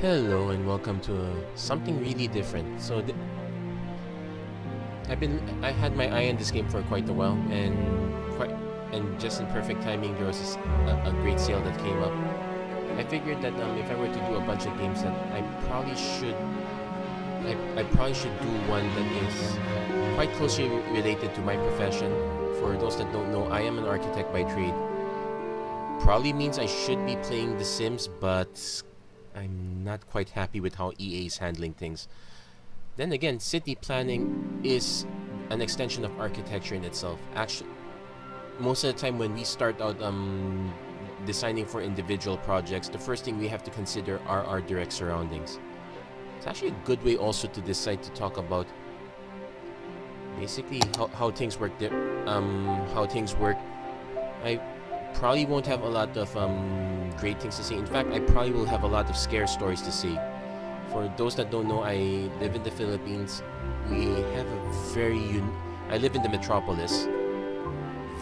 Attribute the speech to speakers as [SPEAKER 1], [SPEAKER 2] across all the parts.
[SPEAKER 1] Hello and welcome to something really different. I had my eye on this game for quite a while, and just in perfect timing there was a great sale that came up. I figured that if I were to do a bunch of games, that I probably should do one that is quite closely related to my profession. For those that don't know, I am an architect by trade. Probably means I should be playing The Sims, but I'm not quite happy with how EA is handling things. Then again, city planning is an extension of architecture in itself. Actually, most of the time when we start out designing for individual projects, the first thing we have to consider are our direct surroundings. It's actually a good way also to decide to talk about basically how things work. How things work. I probably won't have a lot of great things to say. In fact, I probably will have a lot of scare stories to say. For those that don't know, I live in the Philippines. We have I live in the metropolis.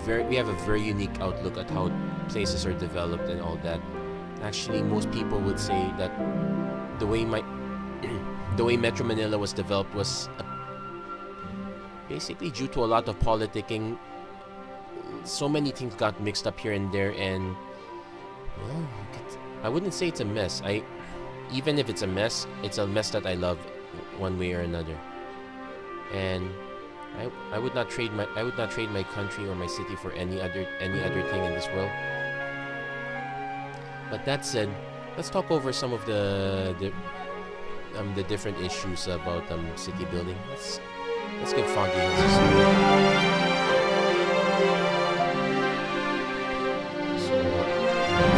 [SPEAKER 1] We have a very unique outlook at how places are developed and all that. Actually, most people would say that the way the way Metro Manila was developed was basically due to a lot of politicking. So many things got mixed up here and there, and well, I wouldn't say it's a mess. Even if it's a mess that I love one way or another. And I would not trade my country or my city for any other thing in this world. But that said, let's talk over some of the different issues about city building. Let's get foggy.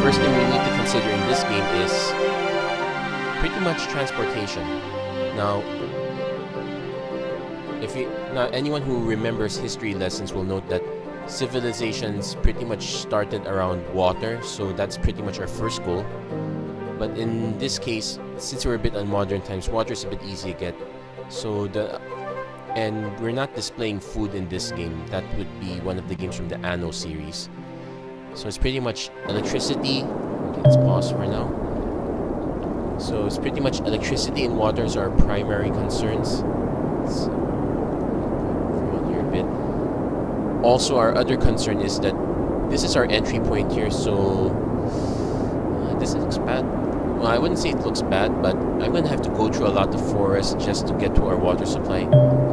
[SPEAKER 1] First thing we need to consider in this game is pretty much transportation. Now, anyone who remembers history lessons will note that civilizations pretty much started around water, so that's pretty much our first goal. But in this case, since we're a bit on modern times, water is a bit easy to get. And we're not displaying food in this game. That would be one of the games from the Anno series. So it's pretty much electricity. Okay, let's pause for now. So it's pretty much electricity and water are our primary concerns. So, here a bit. Also, our other concern is that this is our entry point here. So this looks bad. Well, I wouldn't say it looks bad, but I'm gonna have to go through a lot of forest just to get to our water supply,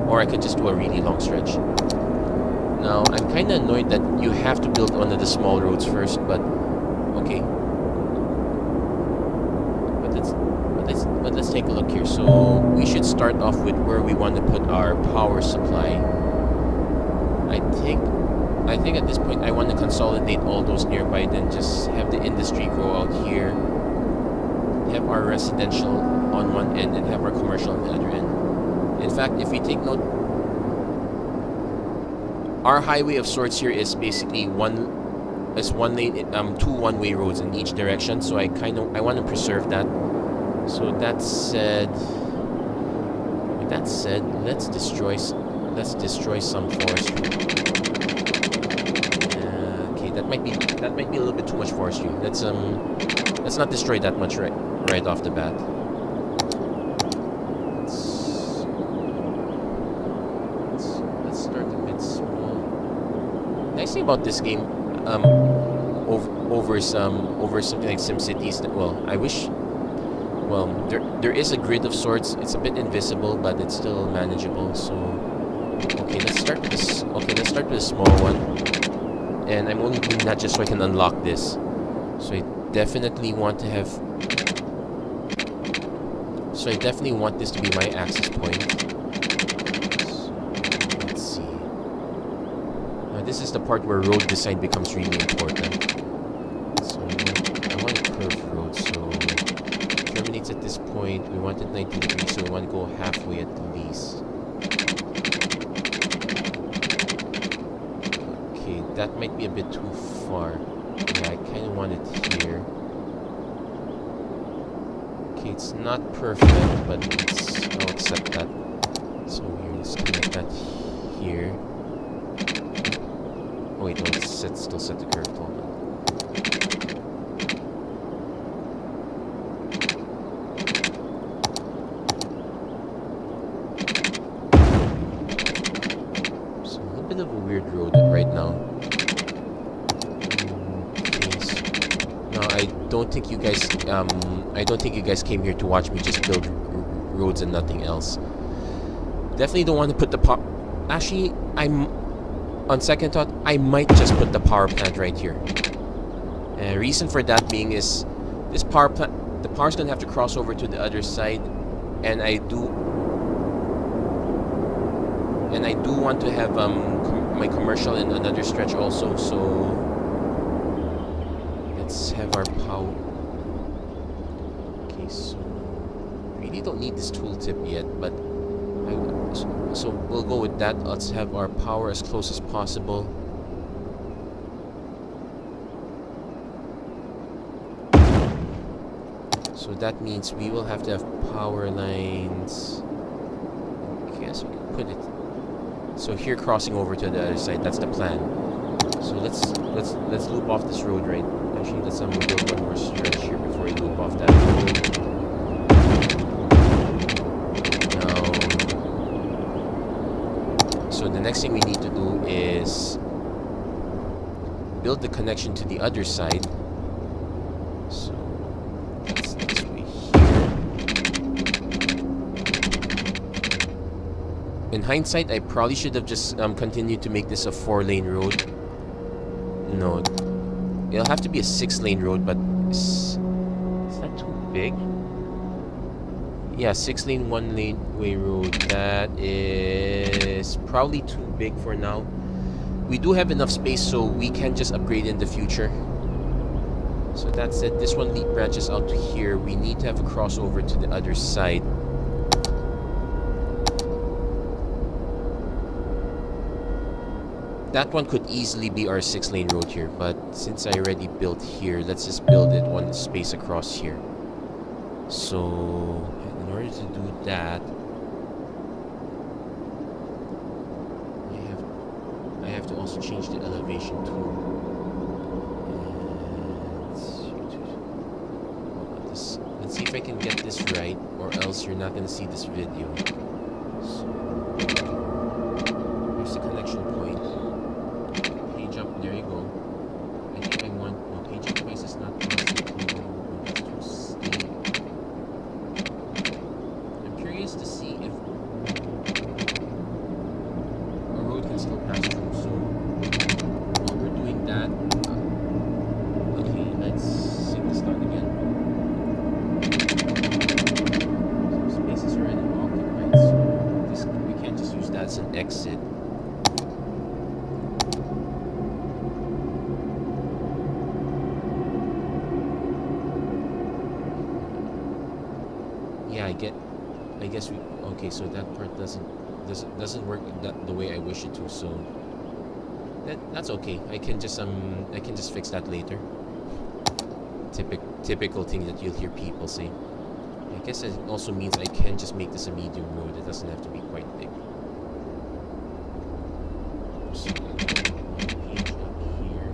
[SPEAKER 1] or I could just do a really long stretch. Now, I'm kind of annoyed that you have to build one of the small roads first, but okay. But let's take a look here. So we should start off with where we want to put our power supply. I think at this point I want to consolidate all those nearby, then just have the industry grow out here, have our residential on one end, and have our commercial on the other end. In fact, if we take note, our highway of sorts here is basically one lane, two one-way roads in each direction. So I want to preserve that. So that said, let's destroy some forestry. Okay, that might be a little bit too much forestry. Let's not destroy that much right off the bat. Let's start a bit small. Nice thing about this game, over something like SimCities, there is a grid of sorts. It's a bit invisible, but it's still manageable. So, okay, let's start with this. Okay, let's start with a small one. And I'm only doing that just so I can unlock this. So I definitely want this to be my access point. So, let's see. Now this is the part where road design becomes really important. So I want to curve road. So terminates at this point. We wanted 90 degrees, so we want to go halfway at least. Okay, that might be a bit too far. Yeah, I kind of want it here. Okay, it's not perfect, but I'll accept that. So we're just gonna get that here. Oh wait, no, it's still set the curve. Hold on. I don't think you guys came here to watch me just build roads and nothing else. Definitely don't want to put the actually, on second thought, I might just put the power plant right here. Reason for that being is this power plant, the power's gonna have to cross over to the other side, and I do want to have my commercial in another stretch also. So let's have our power. Okay, so really don't need this tooltip yet, but so we'll go with that. Let's have our power as close as possible. So that means we will have to have power lines. I guess we can put it. So here crossing over to the other side. That's the plan. So let's loop off this road, right? Actually, let's build one more stretch here before we loop off that road. So the next thing we need to do is build the connection to the other side. So that's this way here. In hindsight, I probably should have just continued to make this a 4-lane road. No, it'll have to be a 6-lane road, but is that too big? Yeah, 6-lane, 1-lane way road. That is probably too big for now. We do have enough space, so we can just upgrade in the future. So that's it. This one lead branches out to here. We need to have a crossover to the other side. That one could easily be our 6-lane road here, but since I already built here, let's just build it one space across here. So in order to do that, I have to also change the elevation too. Let's see if I can get this right, or else you're not going to see this video. So here's the connection point. Page up, there you go. I think I want, no, page up twice is not possible. That's too steep. I'm curious to see if a road can still pass through. So while we're doing that, okay, let's sing this down again. So space is already occupied, so we can't just use that as an exit. Yeah, I guess we, okay, so that part doesn't work the way I wish it to, so that's okay. I can just fix that later. Typical thing that you'll hear people say. I guess it also means I can just make this a medium road. It doesn't have to be quite big. So, page up here.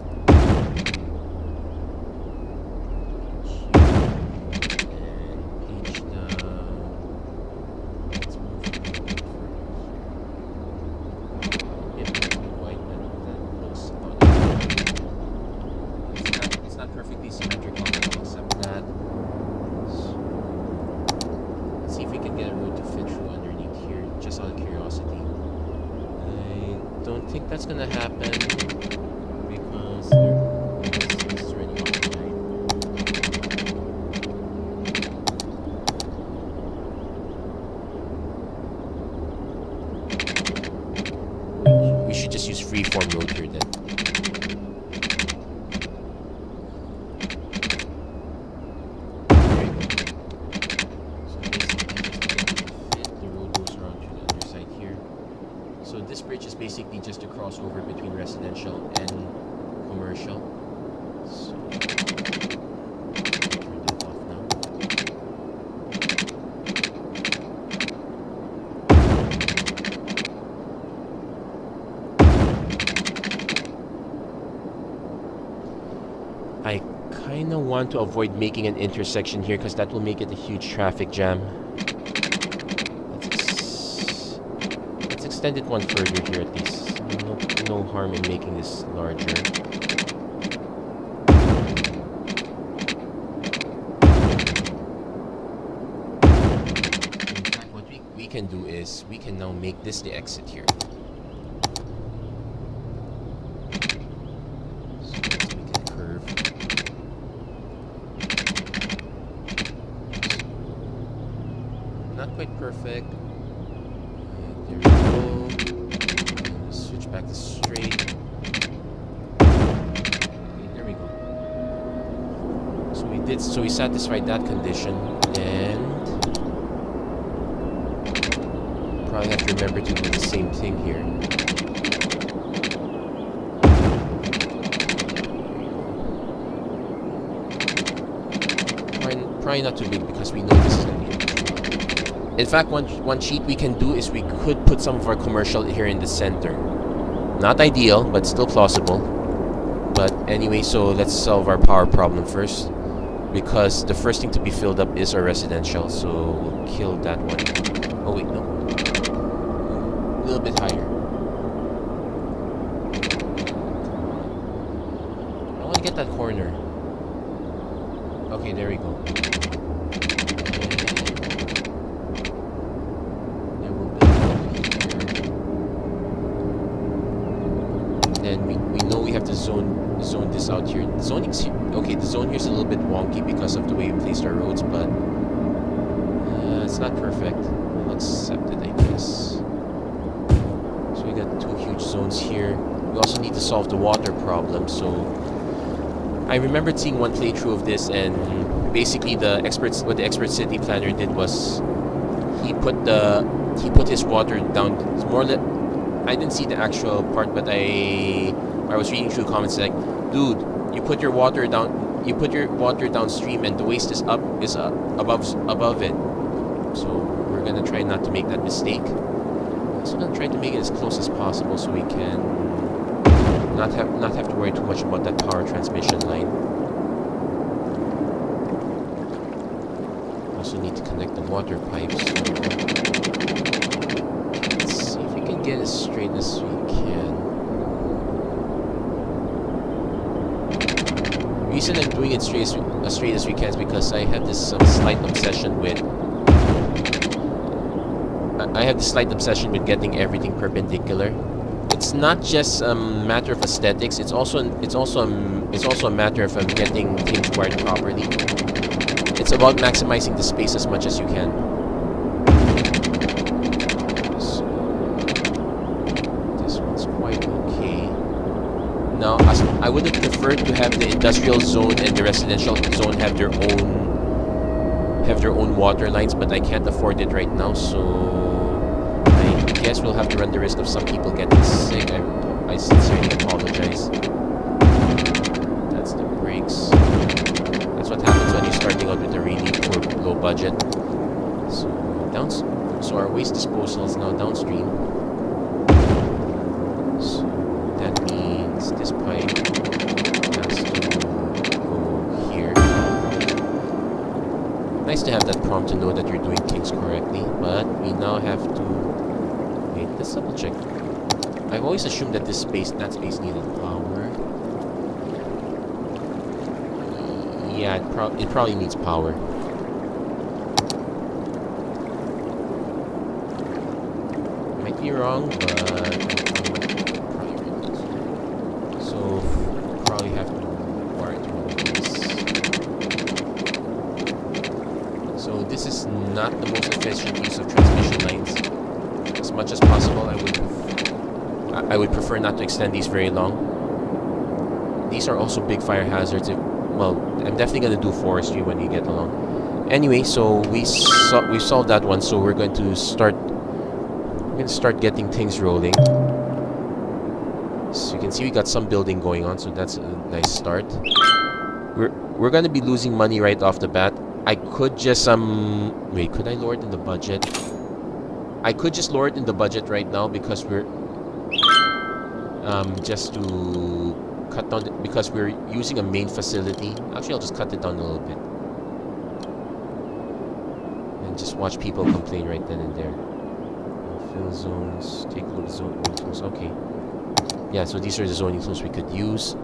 [SPEAKER 1] Perfectly symmetrical, except that. So, let's see if we can get a road to fit through underneath here, just out of curiosity. I don't think that's gonna happen because this is already occupied. We should just use freeform road here then. Basically just a crossover between residential and commercial. So turn that off now. I kind of want to avoid making an intersection here because that will make it a huge traffic jam. Extend it one further here at least. No harm in making this larger. can do is we can now make this the exit here. So let's make it curve. Not quite perfect. There we go. And switch back to straight. Okay, there we go. So we satisfied that condition, and probably have to remember to do the same thing here. Probably not too big because we know this is going to be. In fact, one cheat we can do is we could put some of our commercial here in the center. Not ideal, but still plausible. But anyway, so let's solve our power problem first, because the first thing to be filled up is our residential. So we'll kill that one. Oh wait, no. A little bit higher. I want to get that corner. Okay, there we go. We have to zone this out here. Zoning's here. Okay, the zone here is a little bit wonky because of the way we placed our roads, but it's not perfect. We'll accept it, I guess. So we got two huge zones here. We also need to solve the water problem. So I remembered seeing one playthrough of this, and basically what the expert city planner did was he put his water down. It's more like, I didn't see the actual part, but I was reading through comments like, dude, you put your water downstream, and the waste is above it. So we're gonna try not to make that mistake. Also gonna try to make it as close as possible so we can not have to worry too much about that power transmission line. Also need to connect the water pipes. Let's see if we can get as straight as we can. The reason I'm doing it as straight as we can is because I have this slight obsession with getting everything perpendicular. It's not just a matter of aesthetics. It's also a matter of getting things wired properly. It's about maximizing the space as much as you can. So, this one's quite okay. Now, I would have preferred to have the industrial zone and the residential zone have their own water lines, but I can't afford it right now, so I guess we'll have to run the risk of some people getting sick. I sincerely apologize. That's the brakes. That's what happens when you're starting out with a really poor, low budget. So our waste disposal is now downstream. So that means this pipe has to go here. Nice to have that prompt to know that you're doing things correctly, but we now have to wait. Let's double check. I've always assumed that that space needed power. Yeah, it probably needs power. Might be wrong, but probably right. So probably have to wire it to one of these. So this is not the most efficient use of transmission lines. As much as possible, I would prefer not to extend these very long. These are also big fire hazards. Well, I'm definitely going to do forestry when we get along. Anyway, so we solved that one, so we're going to start getting things rolling. So you can see we got some building going on, so that's a nice start. We're going to be losing money right off the bat. I could just wait, could I lower it in the budget? I could just lower it in the budget right now because we're just to cut down because we're using a main facility. Actually, I'll just cut it down a little bit and just watch people complain right then and there. Fill zones, take a look at zoning tools. Okay, yeah, so these are the zoning tools we could use.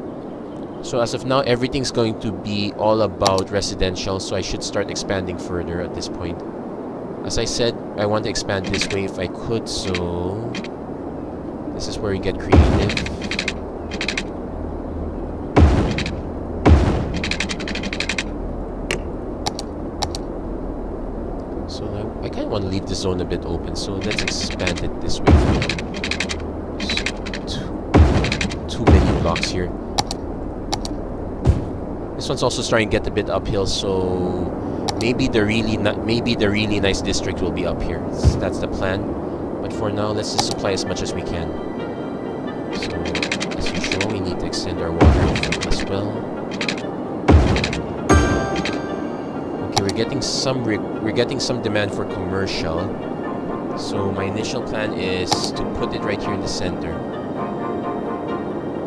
[SPEAKER 1] So as of now, everything's going to be all about residential, so I should start expanding further at this point. As I said, I want to expand this way if I could, so this is where we get creative. So I kind of want to leave the zone a bit open, so let's expand it this way. So too many blocks here. This one's also starting to get a bit uphill, so maybe the really nice district will be up here. That's the plan. But for now, let's just supply as much as we can. So as usual, we need to extend our water as well. Okay, we're getting some demand for commercial. So my initial plan is to put it right here in the center.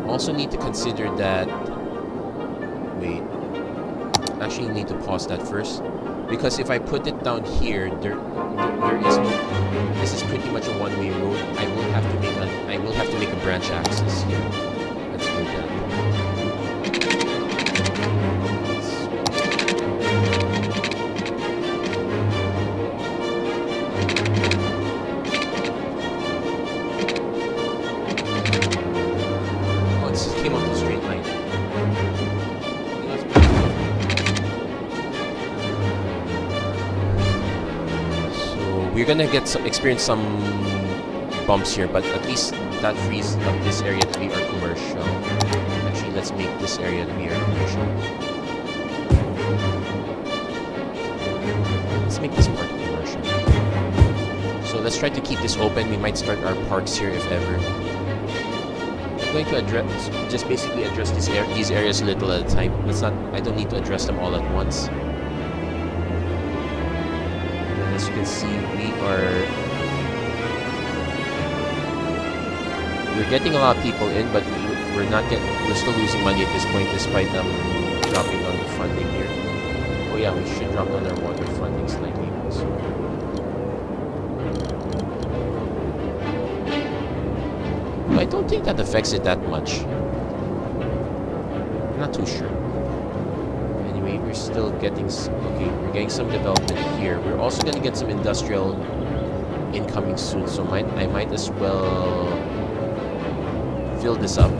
[SPEAKER 1] Also need to consider that. Wait. Actually, need to pause that first, because if I put it down here, there is no. This is pretty much a one-way road. I will have to make a branch access here. Let's do that. Oh, it just came off the straight line. We're gonna experience some bumps here, but at least that frees up this area to be our commercial. Actually, let's make this area to be our commercial. Let's make this part commercial. So let's try to keep this open. We might start our parks here if ever. I'm going to just basically address these areas a little at a time. I don't need to address them all at once. As you can see, we're getting a lot of people in, but we're still losing money at this point, despite dropping on the funding here. Oh yeah, we should drop on our water funding slightly also. I don't think that affects it that much. I'm not too sure. Anyway, we're still getting we're getting some development here. We're also going to get some industrial incoming soon, so I might as well fill this up. You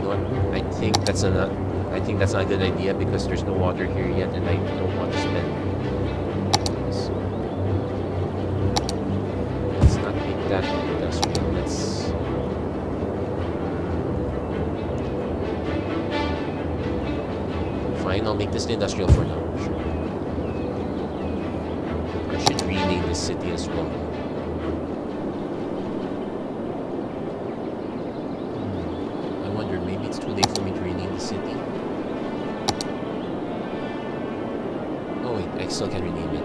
[SPEAKER 1] know what? I think that's not a good idea, because there's no water here yet, and I don't want to spend. So let's not make that industrial. Fine, I'll make this the industrial for now. Sure. I should rename this city as well. I wonder, maybe it's too late for me to rename the city. Oh wait, I still can rename it.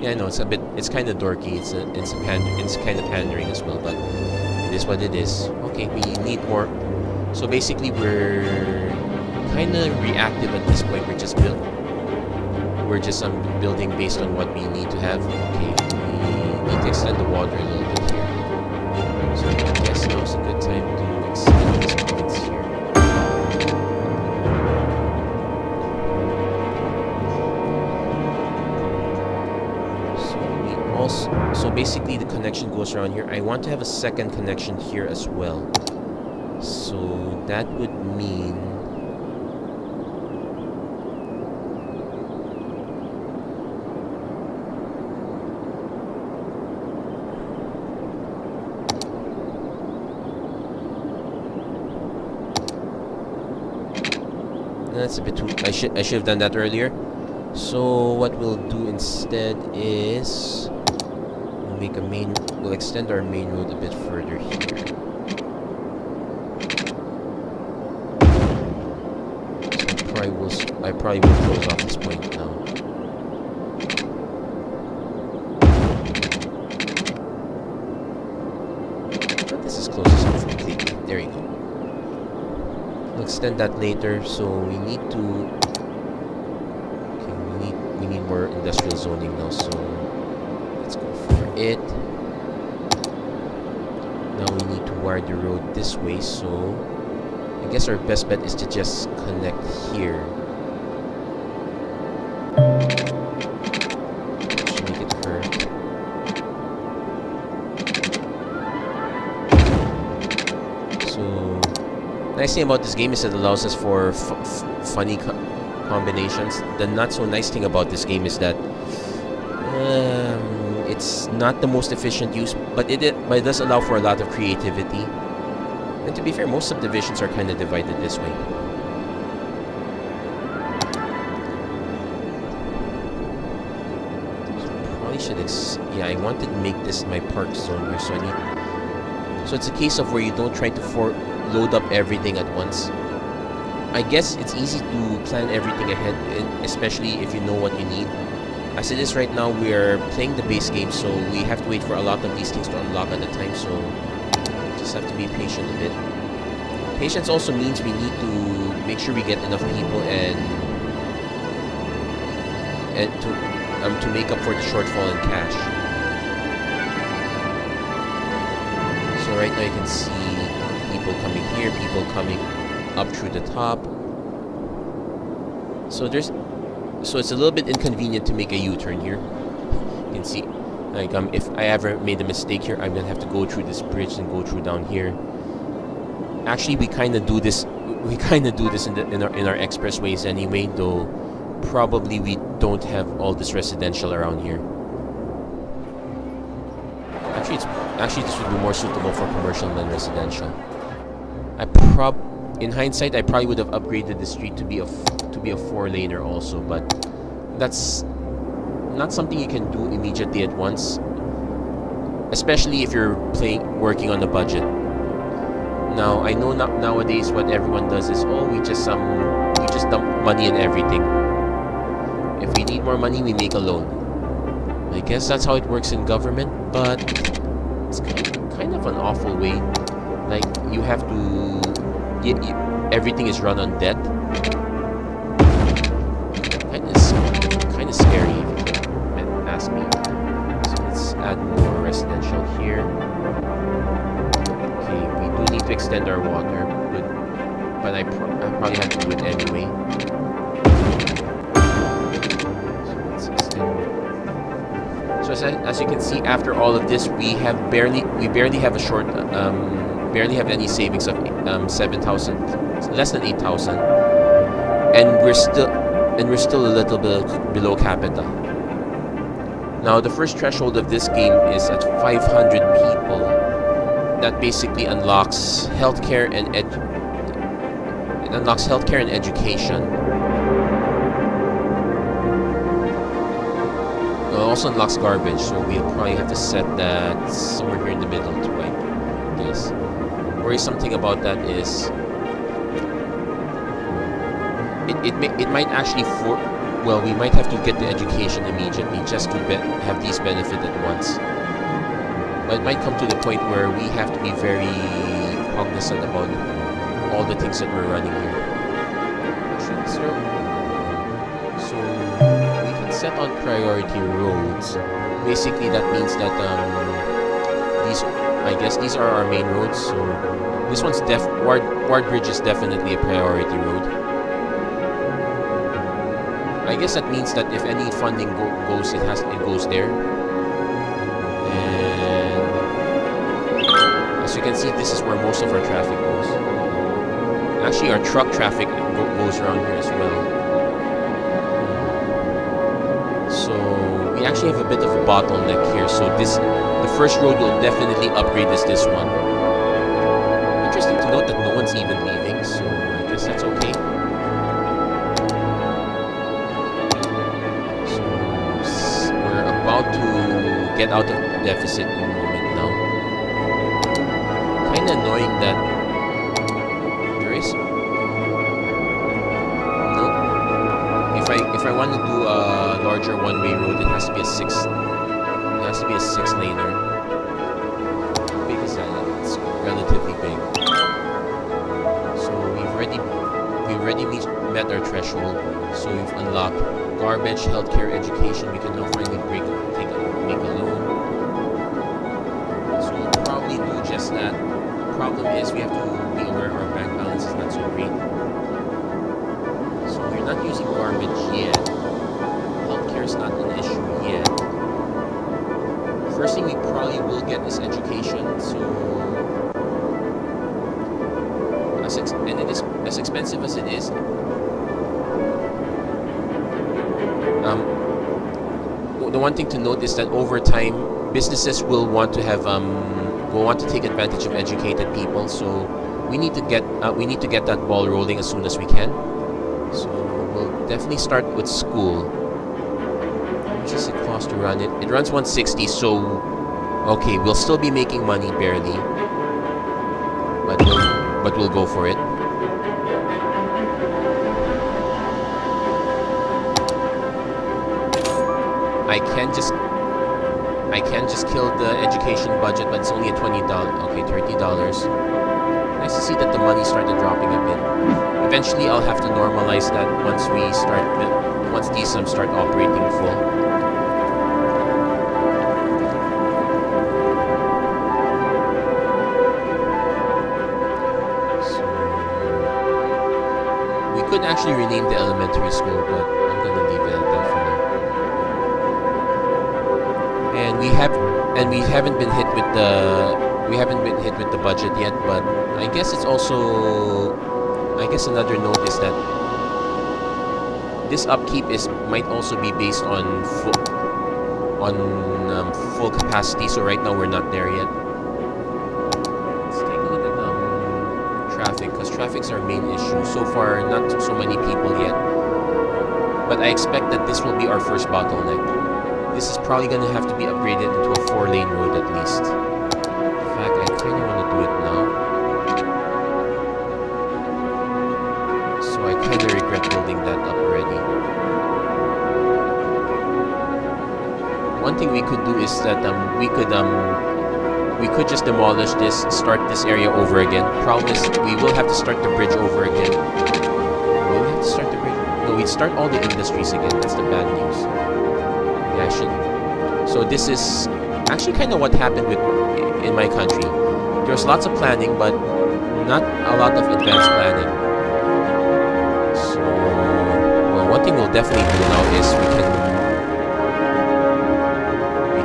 [SPEAKER 1] Yeah, I know, it's kind of dorky. It's kind of pandering as well, but it is what it is. Okay, we need more. So basically, we're kind of reactive at this point. We're just building based on what we need to have. Okay, we need to extend the water a little bit here. So I guess now's a good time to extend these points here. So basically the connection goes around here. I want to have a second connection here as well. So that would mean that's a bit too. I should have done that earlier. So what we'll do instead is we'll extend our main road a bit further here. So I probably will close off this point now. But this is closest off completely. There you go. We'll extend that later. So we need to. Okay, we need more industrial zoning now. So let's go for it. Now we need to wire the road this way, so I guess our best bet is to just connect here. Should make it curved. So, nice thing about this game is it allows us for funny combinations. The not so nice thing about this game is that it's not the most efficient use, but it does allow for a lot of creativity. And to be fair, most subdivisions are kind of divided this way. So probably should yeah, I wanted to make this my park zone here, so I need. So it's a case of where you don't try to load up everything at once. I guess it's easy to plan everything ahead, especially if you know what you need. As it is right now, we are playing the base game, so we have to wait for a lot of these things to unlock at a time, so just have to be patient a bit. Patience also means we need to make sure we get enough people and to make up for the shortfall in cash. So right now you can see people coming here, people coming up through the top. So it's a little bit inconvenient to make a U-turn here. You can see, like, if I ever made a mistake here, I'm gonna have to go through this bridge and go through down here. Actually, we kind of do this. We kind of do this in our expressways anyway, though. Probably we don't have all this residential around here. Actually this would be more suitable for commercial than residential. In hindsight, I probably would have upgraded the street to be a 4-laner also, but that's not something you can do immediately at once, especially if you're working on a budget. Now I know nowadays what everyone does is, oh, we just dump money in everything. If we need more money, we make a loan. I guess that's how it works in government, but it's kind of an awful way. Like, you have to. Everything is run on debt. Kind of scary, if you ask me. So let's add more residential here. Okay, we do need to extend our water, but I probably have to do it anyway. So let's extend. So as you can see, after all of this, we barely have barely have any savings of 7,000, less than 8,000, and we're still a little bit below capital. Now the first threshold of this game is at 500 people. That basically unlocks healthcare and education. It also unlocks garbage, so we'll probably have to set that somewhere here in the middle to wipe this. Worrisome thing about that is it might actually we might have to get the education immediately just to have these benefit at once. But it might come to the point where we have to be very cognizant about all the things that we're running here. So we can set on priority roads. Basically, that means that these are our main roads. So this one's Ward Bridge is definitely a priority road. I guess that means that if any funding goes, it goes there. And as you can see, this is where most of our traffic goes. Actually, our truck traffic goes around here as well. So we actually have a bit of a bottleneck here. So the first road will definitely upgrade this one. Interesting to note that no one's even leaving, so I guess that's okay. So we're about to get out of deficit in a moment now. Kinda annoying that there is if I want to do a larger one-way road, it has to be a 6-laner. Because it's relatively big. So we've already met our threshold. So we've unlocked garbage, healthcare, education. We can now finally make a loan. So we'll probably do just that problem is we have to be aware our bank balance is not so great. So we're not using garbage yet. Healthcare is not an issue yet. First thing we probably will get is education. So and it is as expensive as it is. The one thing to note is that over time, businesses will want to have will want to take advantage of educated people. So we need to get that ball rolling as soon as we can. So we'll definitely start with school. How much does it cost to run it? It runs 160. So okay, we'll still be making money barely, but we'll go for it. I can just kill the education budget, but it's only at $20. Okay, $30. Nice to see that the money started dropping a bit. Eventually, I'll have to normalize that once these start operating full. So we could actually rename the elementary school, but I'm gonna leave it at that for now. And we haven't been hit with the budget yet, but I guess another note is that this upkeep might also be based on full capacity. So right now we're not there yet. Let's take a look at traffic, because traffic's our main issue so far. Not so many people yet, but I expect that this will be our first bottleneck. This is probably going to have to be upgraded into a 4-lane road at least. In fact, I kind of want to do it now. So I kind of regret building that up already. One thing we could do is that we could just demolish this, start this area over again. Problem is, we will have to start the bridge over again. Will we have to start the bridge? No, we'd start all the industries again. That's the bad news. So this is actually kind of what happened in my country. There was lots of planning, but not a lot of advanced planning. So, well, one thing we'll definitely do now is we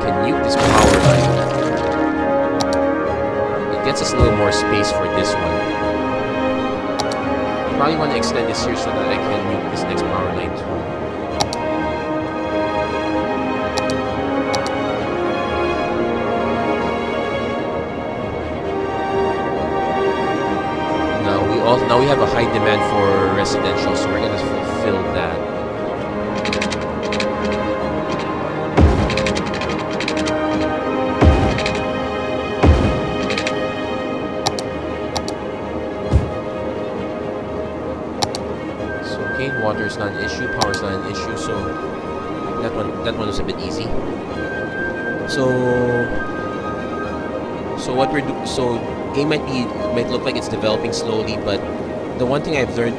[SPEAKER 1] can nuke this power line. It gets us a little more space for this one. Probably want to extend this here so that I can nuke this next power line too. Now we have a high demand for residential, so we're going to fulfill that. So okay, water is not an issue, power is not an issue, so that one was a bit easy. So what we're doing, game might look like it's developing slowly, but the one thing I've learned,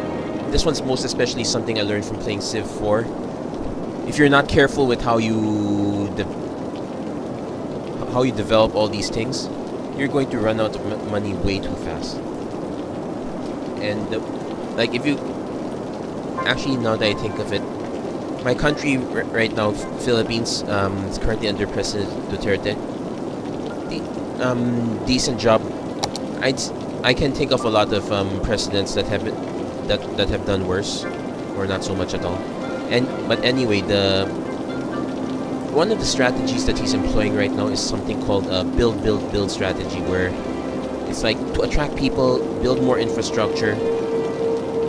[SPEAKER 1] this one's most especially something I learned from playing Civ 4. If you're not careful with how you develop all these things, you're going to run out of money way too fast. And like if you actually, now that I think of it, my country right now, Philippines, is currently under President Duterte. Decent job. I can think of a lot of presidents that have done worse, or not so much at all. But anyway, one of the strategies that he's employing right now is something called a build strategy, where it's like to attract people, build more infrastructure.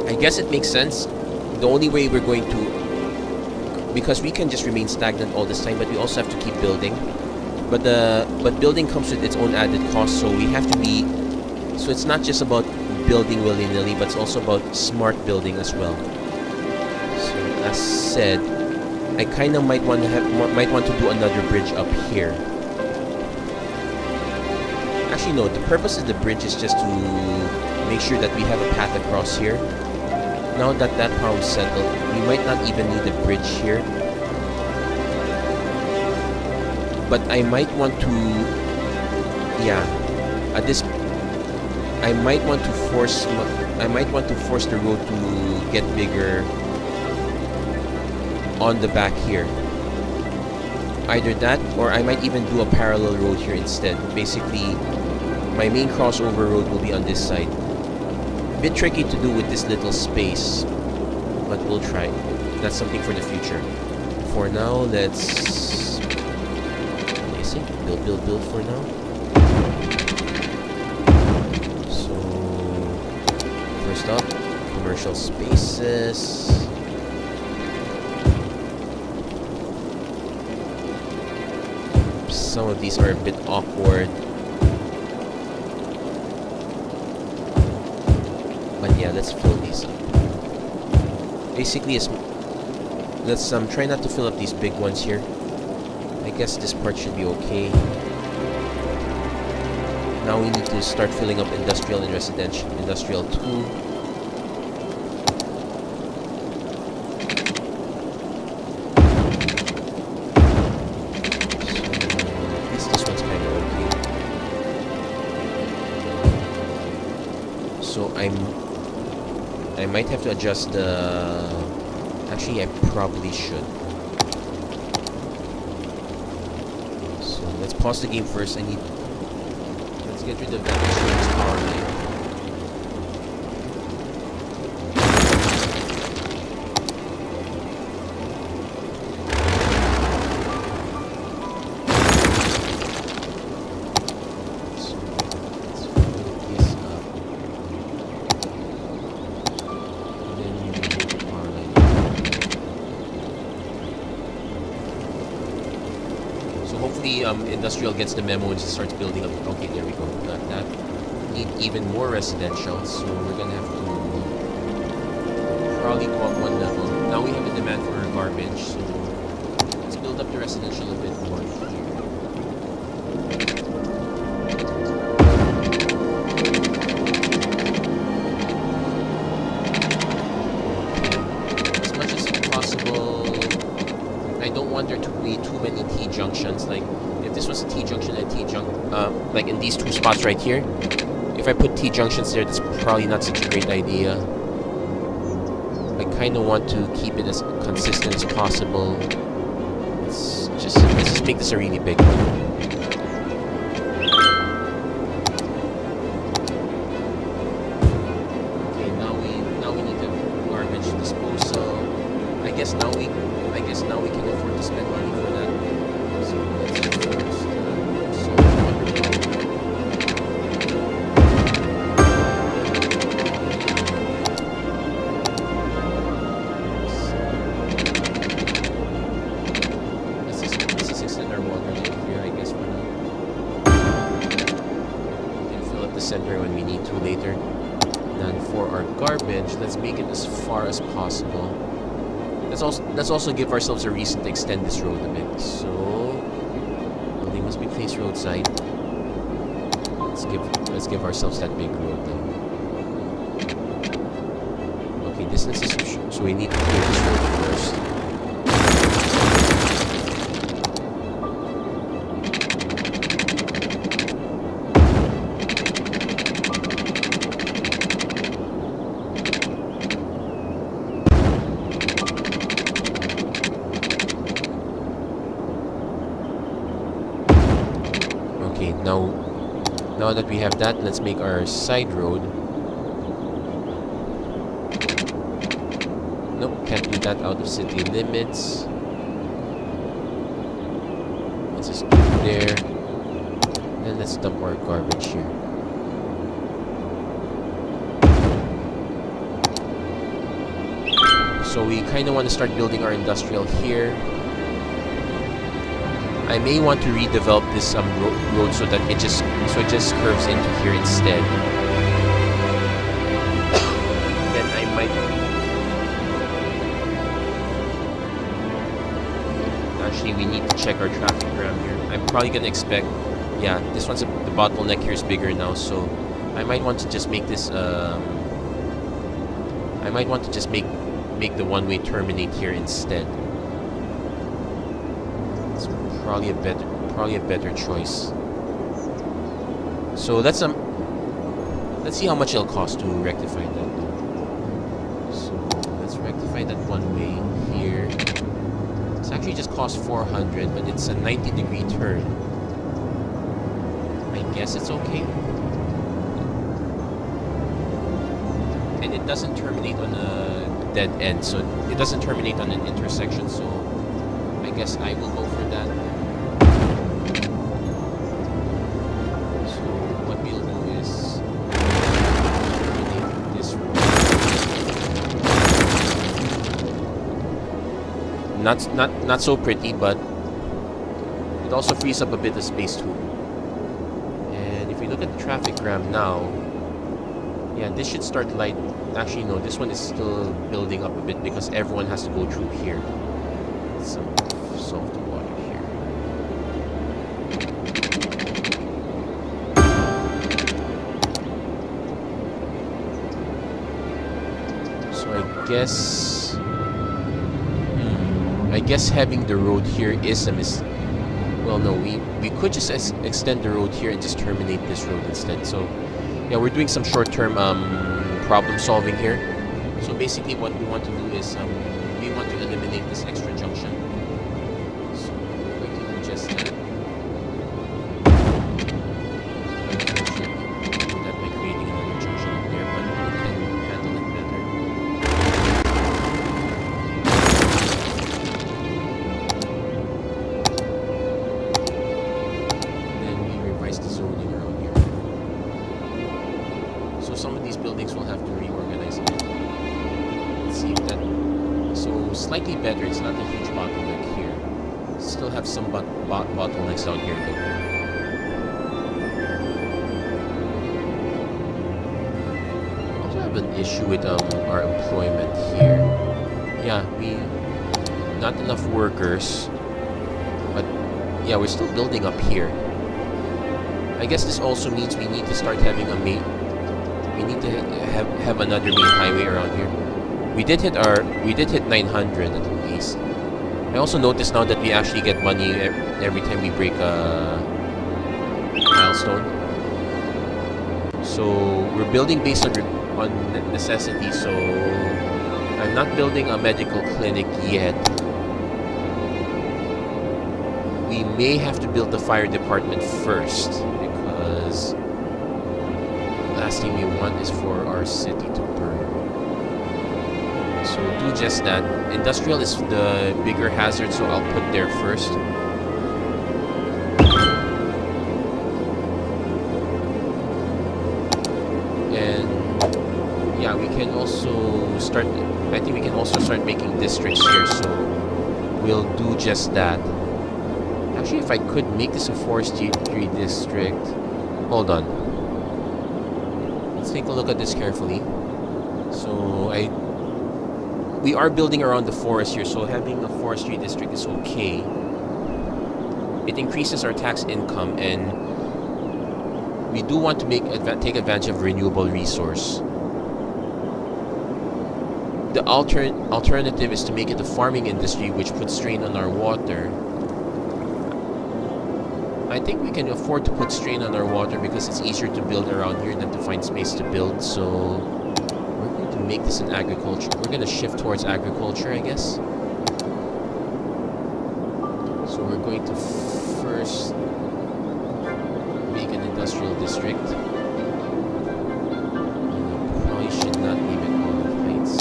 [SPEAKER 1] I guess it makes sense. The only way we're going to, because we can just remain stagnant all this time, but we also have to keep building. But building comes with its own added cost, so we have to be. So it's not just about building willy-nilly, but it's also about smart building as well. So as said, I kind of might want to do another bridge up here. Actually, no. The purpose of the bridge is just to make sure that we have a path across here. Now that that pound settled, we might not even need a bridge here. But I might want to, yeah, at this, I might want to force the road to get bigger on the back here. Either that, or I might even do a parallel road here instead. Basically, my main crossover road will be on this side. A bit tricky to do with this little space, but we'll try. That's something for the future. For now, let's build for now. So first up, commercial spaces. Some of these are a bit awkward. But yeah, let's fill these up. Basically, let's try not to fill up these big ones here. I guess this part should be okay. Now we need to start filling up industrial and residential. Industrial 2. So I might have to adjust the... Actually, I probably should. So let's pause the game first. Let's get rid of that insurance power line. Industrial gets the memo and starts building up. Okay, there we go. Got that. Need even more residential, so we're gonna have to probably go up one level. Now we have a demand for our garbage, so let's build up the residential a bit more here. As much as possible, I don't want there to be too many T-junctions. Like, if this was a T-junction and T-junction, like in these two spots right here, if I put T-junctions there, that's probably not such a great idea. I kind of want to keep it as consistent as possible. Let's just make this a really big one. Okay, now we need the garbage disposal. I guess now we can afford to spend money for that. So let's first solve let's just extend our water line here, I guess, for now. We can fill up the center when we need to later. And for our garbage, let's make it as far as possible. Let's also give ourselves a reason to extend this road a bit. So they must be placed roadside. Let's give ourselves that big road then. Okay, distance is so we need to clear this road first. Okay, now that we have that, let's make our side road. Nope, can't do that out of city limits. Let's just go there. And let's dump our garbage here. So we kind of want to start building our industrial here. I may want to redevelop this road so that it just curves into here instead. Then I might actually we need to check our traffic around here. I'm probably gonna expect, yeah, this one's the bottleneck here is bigger now, so I might want to just make this. I might want to just make the one-way terminate here instead. Probably a better choice. So let's let's see how much it'll cost to rectify that. So let's rectify that one way here. It's actually just cost 400, but it's a 90-degree turn. I guess it's okay. And it doesn't terminate on a dead end, so it doesn't terminate on an intersection, so I guess I will go for that. So what we'll do is terminate this road. Not so pretty, but it also frees up a bit of space too. And if we look at the traffic gram now, yeah, this should start light. Actually, no, this one is still building up a bit because everyone has to go through here. Some salty water here. So I guess having the road here is a mistake. Well, no, we could just extend the road here and just terminate this road instead. So yeah, we're doing some short-term problem solving here. So basically what we want to do is we want to eliminate this extra junction. So we're going to do just that. Do that by creating another junction up there, but we can handle it better. Then we revise the zoning around here. So some of these buildings will have to reorganize it. Let's see if that... So slightly better, it's not a huge bottleneck here. Still have some bottlenecks down here though. Also have an issue with our employment here. Yeah, not enough workers. But yeah, we're still building up here. I guess this also means we need to start having we need to have another main highway around here. We did hit 900 at least. I also noticed now that we actually get money every time we break a milestone. So we're building based on necessity. So I'm not building a medical clinic yet. We may have to build the fire department first because last thing we want is for our city to burn. So do just that. Industrial is the bigger hazard, so I'll put there first. And yeah, we can also start, I think we can also start making districts here, so we'll do just that. Actually, if I could make this a forestry district, hold on. Let's take a look at this carefully. So we are building around the forest here, so having a forestry district is okay. It increases our tax income, and we do want to take advantage of renewable resource. The alternative is to make it a farming industry, which puts strain on our water. I think we can afford to put strain on our water because it's easier to build around here than to find space to build. So we're going to make this an agriculture. We're going to shift towards agriculture, I guess. So we're going to first make an industrial district. Probably should not name it Olive Heights.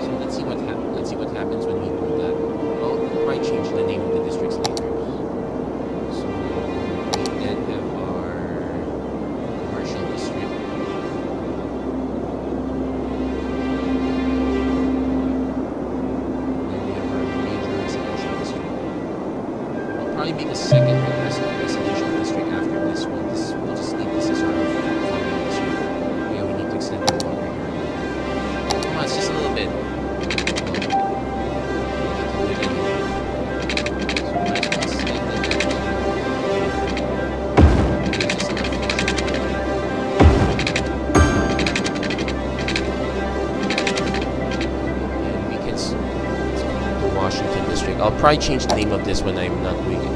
[SPEAKER 1] So let's see what happens when we do that. Well, we'll probably change the name of the districts later. So we then have our commercial district. Then we have our major residential district. I'll probably make a second residential district after this one. We'll just leave this as our farming district. Yeah, we need to extend our water here. Come on, it's just a little bit. I'll probably change the name of this when I'm not doing it.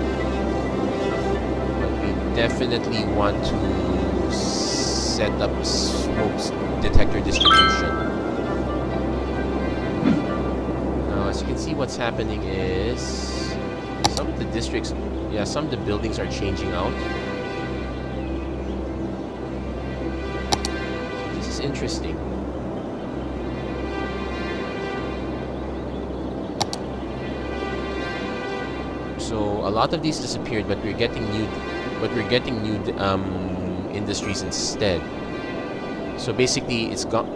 [SPEAKER 1] But we definitely want to set up smoke detector distribution. Now, as you can see, what's happening is some of the districts, yeah, some of the buildings are changing out. This is interesting. So a lot of these disappeared, but we're getting new industries instead. So basically, it's gone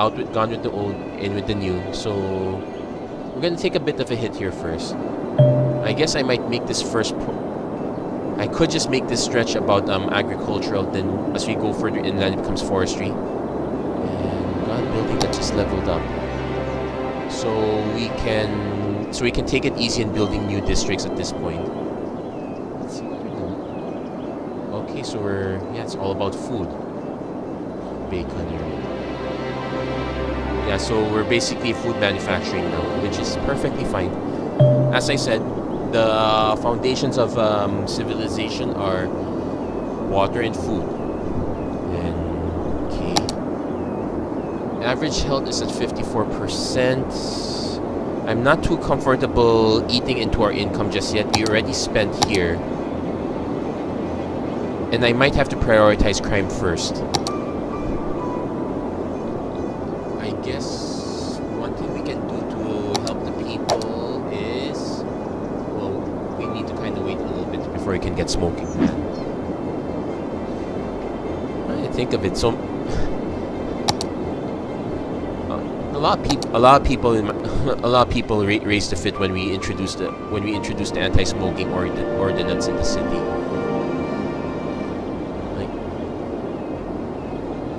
[SPEAKER 1] with the old, in with the new. So we're gonna take a bit of a hit here first. I guess I might make this first. I could just make this stretch about agricultural. Then as we go further inland, it becomes forestry. And got a building that just leveled up. So we can take it easy in building new districts at this point. Let's see what we're doing. Okay, so it's all about food. Bacon. Yeah, so we're basically food manufacturing now, which is perfectly fine. As I said, the foundations of civilization are water and food. And okay, average health is at 54%. I'm not too comfortable eating into our income just yet. We already spent here. And I might have to prioritize crime first. I guess one thing we can do to help the people is... well, we need to kind of wait a little bit before we can get smoking. I think of it, so... a lot of people raised a fit when we introduced the anti-smoking ordinance in the city.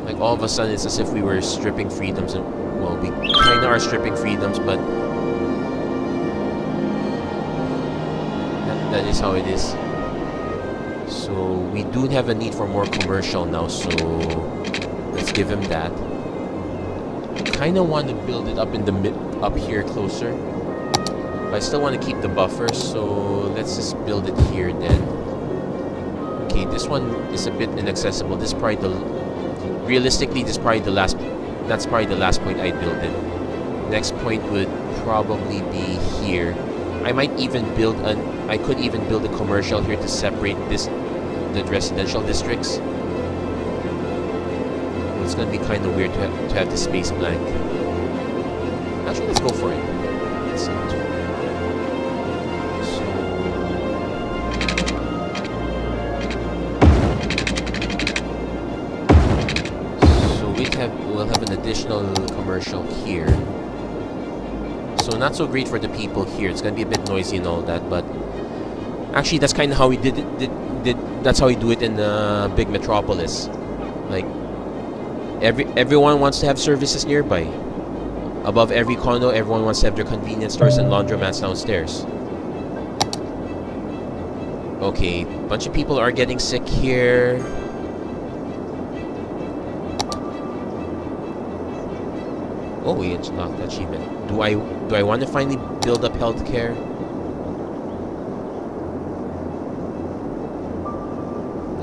[SPEAKER 1] Like all of a sudden, it's as if we were stripping freedoms, and well, we kind of are stripping freedoms, but that is how it is. So we do have a need for more commercial now, so let's give him that. Kind of want to build it up in the up here closer, but I still want to keep the buffer, so let's just build it here then. Okay, this one is a bit inaccessible. This is probably realistically, that's probably the last point I'd build it. Next point would probably be here. I could even build a commercial here to separate the residential districts. It's gonna be kind of weird to have the space blank. Actually, let's go for it. So we'll have an additional commercial here. So not so great for the people here. It's gonna be a bit noisy and all that, but actually that's kind of how we did it. That's how we do it in a big metropolis. Like, everyone wants to have services nearby. Above every condo, everyone wants to have their convenience stores and laundromats downstairs. Okay, a bunch of people are getting sick here. Oh, we unlocked the achievement. Do I want to finally build up healthcare?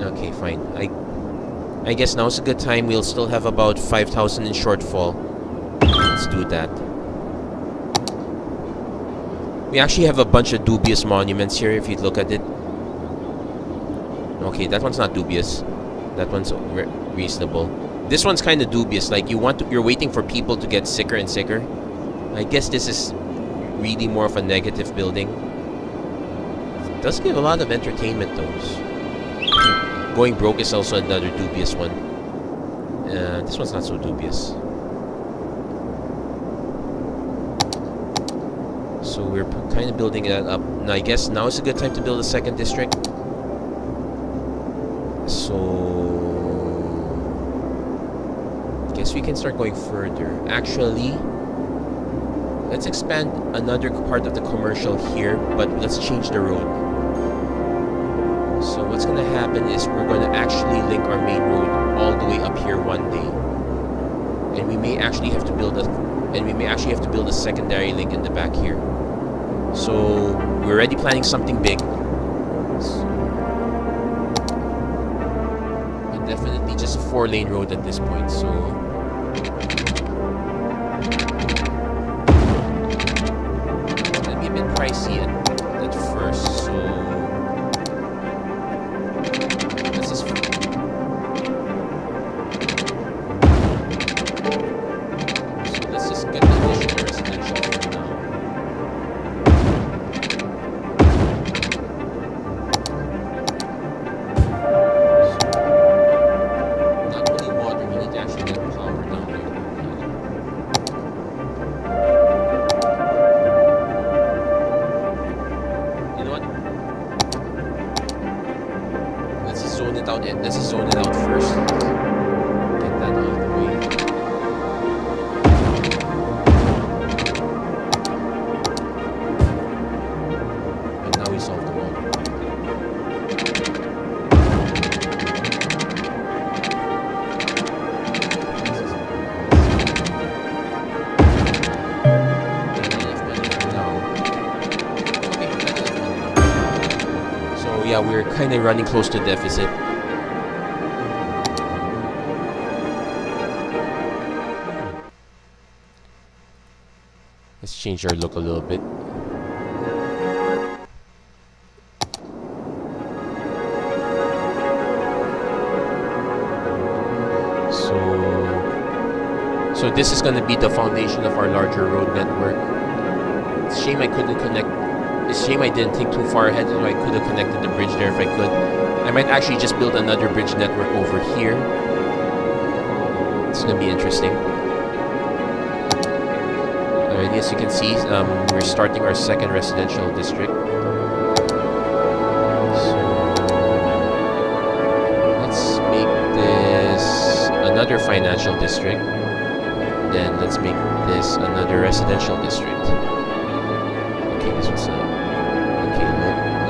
[SPEAKER 1] Okay, fine. I guess now's a good time. We'll still have about 5,000 in shortfall. Let's do that. We actually have a bunch of dubious monuments here if you look at it. Okay, that one's not dubious. That one's reasonable. This one's kind of dubious. Like, you're waiting for people to get sicker and sicker. I guess this is really more of a negative building. It does give a lot of entertainment though. Going broke is also another dubious one. This one's not so dubious. So we're kind of building that up. Now I guess now is a good time to build a second district. So I guess we can start going further. Actually, let's expand another part of the commercial here, but let's change the road. So what's going to happen is we're going to actually link our main road all the way up here one day, and we may actually have to build a secondary link in the back here. So we're already planning something big. But definitely just 4-lane road at this point, so it's gonna be a bit pricey at first. So let's just get the additional residential for now. Not only water, we need to actually get power down here. You know what? Let's just zone it out. Let's just zone it out first. Get that out of the way. And now we solve the water. Yeah, we're kind of running close to deficit. Let's change our look a little bit. So this is going to be the foundation of our larger road network. It's a shame I couldn't connect. It's a shame I didn't think too far ahead, so I could have connected the bridge there if I could. I might actually just build another bridge network over here. It's going to be interesting. Alright, as you can see, we're starting our second residential district. So let's make this another financial district. Then let's make this another residential district. Okay, this was a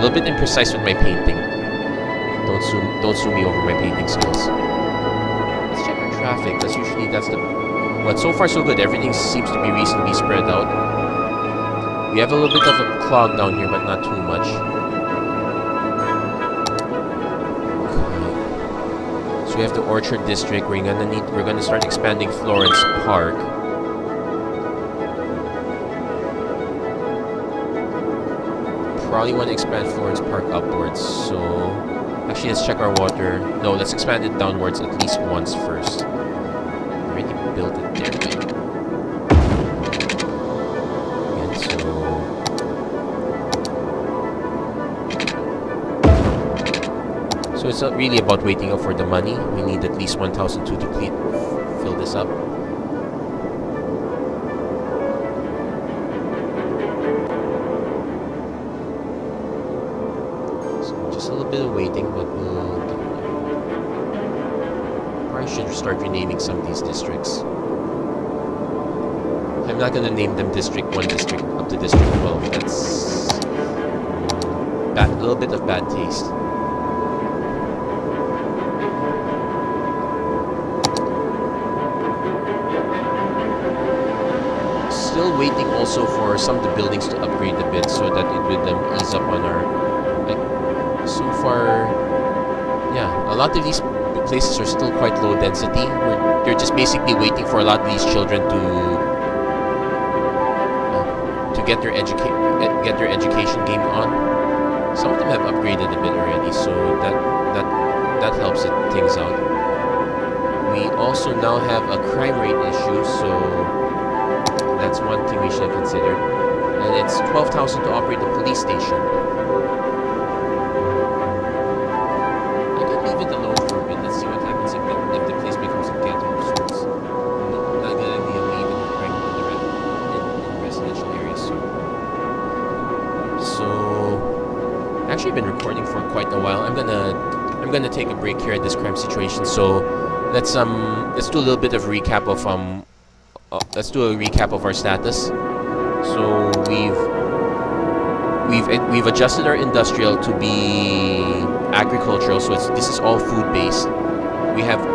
[SPEAKER 1] little bit imprecise with my painting. Don't sue me over my painting skills. Let's check our traffic. That's the. But so far so good. Everything seems to be reasonably spread out. We have a little bit of a clog down here, but not too much. Okay. So we have the Orchard District. We're gonna start expanding Florence Park. Probably want to expand Florence Park upwards, so actually let's check our water. No, let's expand it downwards at least once first. Already built it there, right? And so it's not really about waiting up for the money. We need at least 1,002 to fill this up. Waiting, but we'll probably should start renaming some of these districts. I'm not gonna name them District 1, District up to District 12. That's a little bit of bad taste. Still waiting also for some of the buildings to upgrade a bit so that it would ease up on our. So far, yeah, a lot of these places are still quite low density. They're just basically waiting for a lot of these children to get their education game on. Some of them have upgraded a bit already, so that helps things out. We also now have a crime rate issue, so that's one thing we should consider. And it's 12,000 to operate the police station. Been recording for quite a while. I'm gonna take a break here at this crime situation. So let's do a little bit of recap of let's do a recap of our status. So we've adjusted our industrial to be agricultural. So this is all food based. We have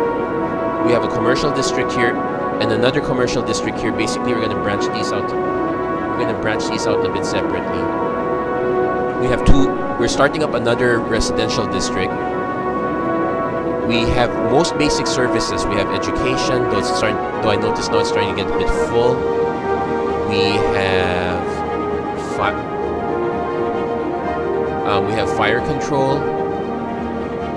[SPEAKER 1] a commercial district here and another commercial district here. Basically, we're gonna branch these out. A bit separately. We have two. We're starting up another residential district. we have most basic services. We have education, though I notice now it's starting to get a bit full. We have fire control.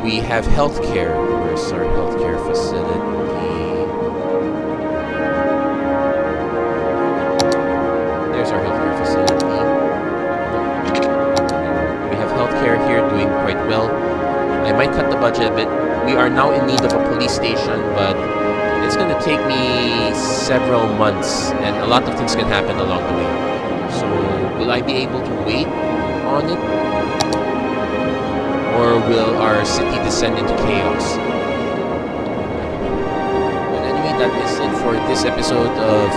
[SPEAKER 1] We have healthcare. Where's our healthcare facility? There's our healthcare facility. We have healthcare here doing quite well. I might cut the budget a bit. We are now in need of a police station, but it's going to take me several months, and a lot of things can happen along the way. So, will I be able to wait on it? Or will our city descend into chaos? But anyway, that is it for this episode of,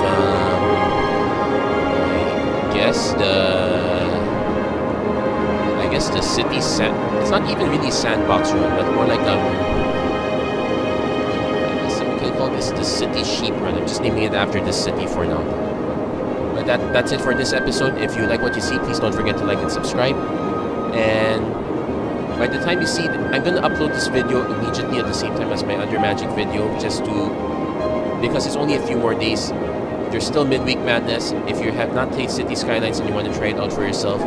[SPEAKER 1] I guess the city it's not even really Sandbox Run, but more like I guess we can call this the City Sheep Run. I'm just naming it after this city for now. But that's it for this episode. If you like what you see, please don't forget to like and subscribe. And by the time you see it, I'm gonna upload this video immediately at the same time as my Under Magic video, because it's only a few more days. There's still midweek madness. If you have not played City Skylines and you want to try it out for yourself,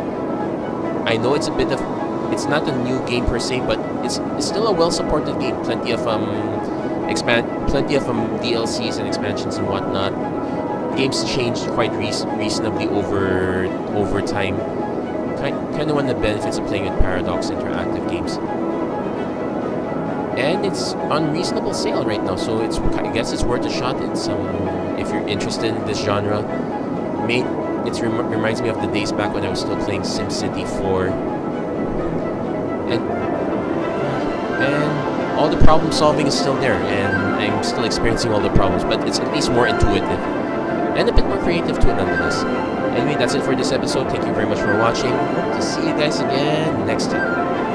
[SPEAKER 1] I know it's not a new game per se, but it's still a well-supported game. Plenty of DLCs and expansions and whatnot. Games changed quite reasonably over time. Kind of one of the benefits of playing with Paradox Interactive Games. And it's on reasonable sale right now, so I guess it's worth a shot. If you're interested in this genre. It reminds me of the days back when I was still playing SimCity 4. And all the problem solving is still there, and I'm still experiencing all the problems, but it's at least more intuitive and a bit more creative too, nonetheless. Anyway, that's it for this episode. Thank you very much for watching. Hope to see you guys again next time.